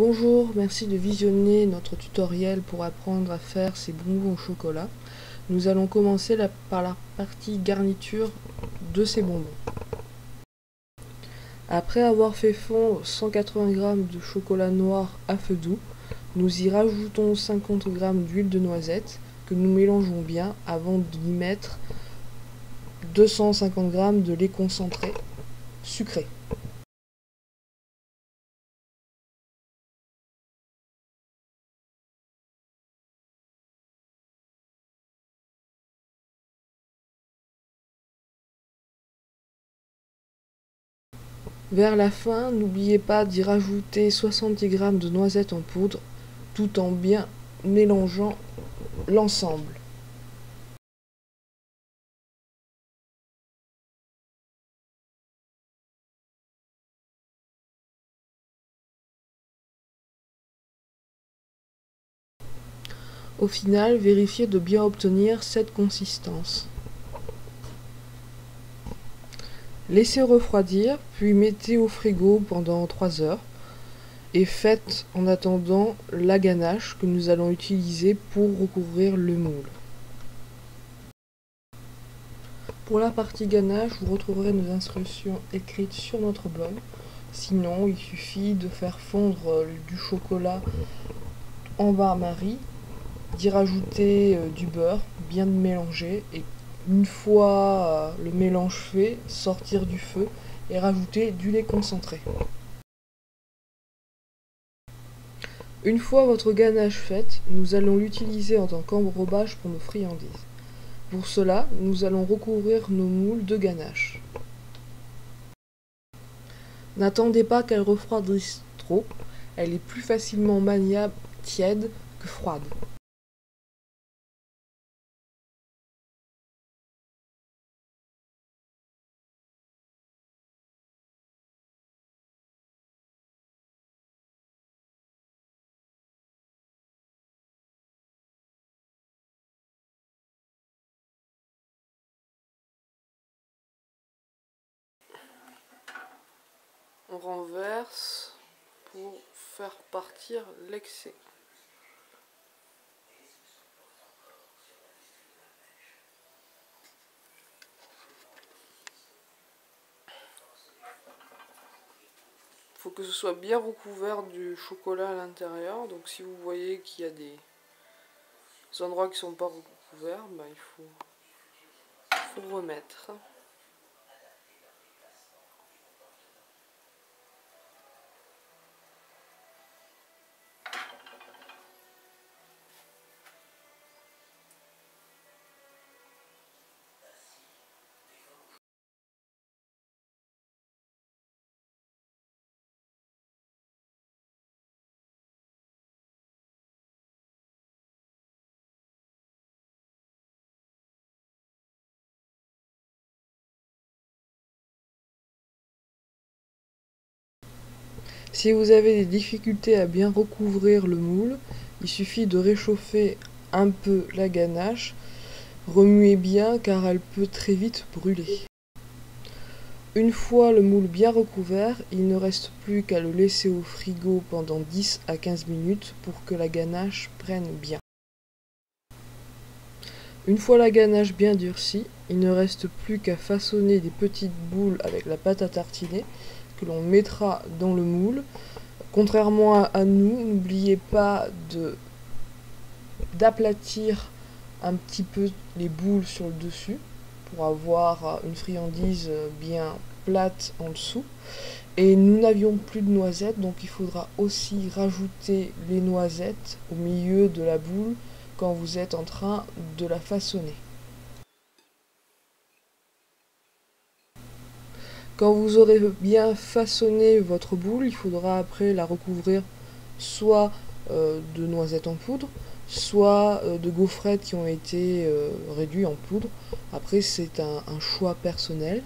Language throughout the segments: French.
Bonjour, merci de visionner notre tutoriel pour apprendre à faire ces bonbons au chocolat. Nous allons commencer par la partie garniture de ces bonbons. Après avoir fait fondre 180 g de chocolat noir à feu doux, nous y rajoutons 50 g d'huile de noisette que nous mélangeons bien avant d'y mettre 250 g de lait concentré sucré. Vers la fin, n'oubliez pas d'y rajouter 70 g de noisettes en poudre, tout en bien mélangeant l'ensemble. Au final, vérifiez de bien obtenir cette consistance. Laissez refroidir, puis mettez au frigo pendant 3 heures et faites en attendant la ganache que nous allons utiliser pour recouvrir le moule. Pour la partie ganache, vous retrouverez nos instructions écrites sur notre blog. Sinon, il suffit de faire fondre du chocolat en bain-marie, d'y rajouter du beurre, bien mélanger, et une fois le mélange fait, sortir du feu et rajouter du lait concentré. Une fois votre ganache faite, nous allons l'utiliser en tant qu'enrobage pour nos friandises. Pour cela, nous allons recouvrir nos moules de ganache. N'attendez pas qu'elle refroidisse trop, elle est plus facilement maniable tiède que froide. On renverse pour faire partir l'excès. Il faut que ce soit bien recouvert du chocolat à l'intérieur. Donc si vous voyez qu'il y a des endroits qui ne sont pas recouverts, ben, il faut remettre. Si vous avez des difficultés à bien recouvrir le moule, il suffit de réchauffer un peu la ganache. Remuez bien car elle peut très vite brûler. Une fois le moule bien recouvert, il ne reste plus qu'à le laisser au frigo pendant 10 à 15 minutes pour que la ganache prenne bien. Une fois la ganache bien durcie, il ne reste plus qu'à façonner des petites boules avec la pâte à tartiner que l'on mettra dans le moule. Contrairement à nous, n'oubliez pas d'aplatir un petit peu les boules sur le dessus pour avoir une friandise bien plate en dessous. Et nous n'avions plus de noisettes, donc il faudra aussi rajouter les noisettes au milieu de la boule quand vous êtes en train de la façonner. Quand vous aurez bien façonné votre boule, il faudra après la recouvrir soit de noisettes en poudre, soit de gaufrettes qui ont été réduits en poudre. Après, c'est un choix personnel.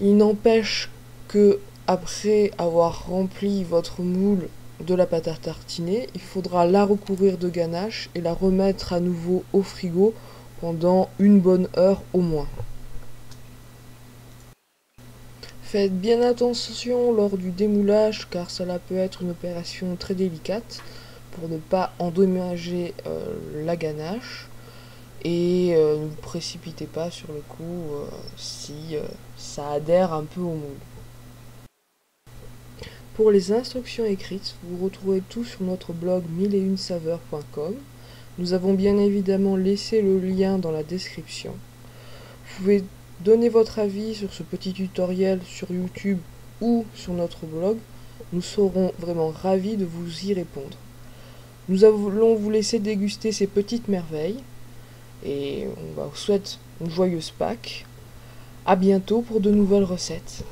Il n'empêche que après avoir rempli votre moule de la pâte à tartiner, il faudra la recouvrir de ganache et la remettre à nouveau au frigo pendant une bonne heure au moins. Faites bien attention lors du démoulage car cela peut être une opération très délicate pour ne pas endommager la ganache. Et ne vous précipitez pas sur le coup si ça adhère un peu au moule. Pour les instructions écrites, vous retrouvez tout sur notre blog 1001saveurs.com. Nous avons bien évidemment laissé le lien dans la description. Vous pouvez donner votre avis sur ce petit tutoriel sur YouTube ou sur notre blog. Nous serons vraiment ravis de vous y répondre. Nous allons vous laisser déguster ces petites merveilles. Et on vous souhaite une joyeuse Pâques. A bientôt pour de nouvelles recettes.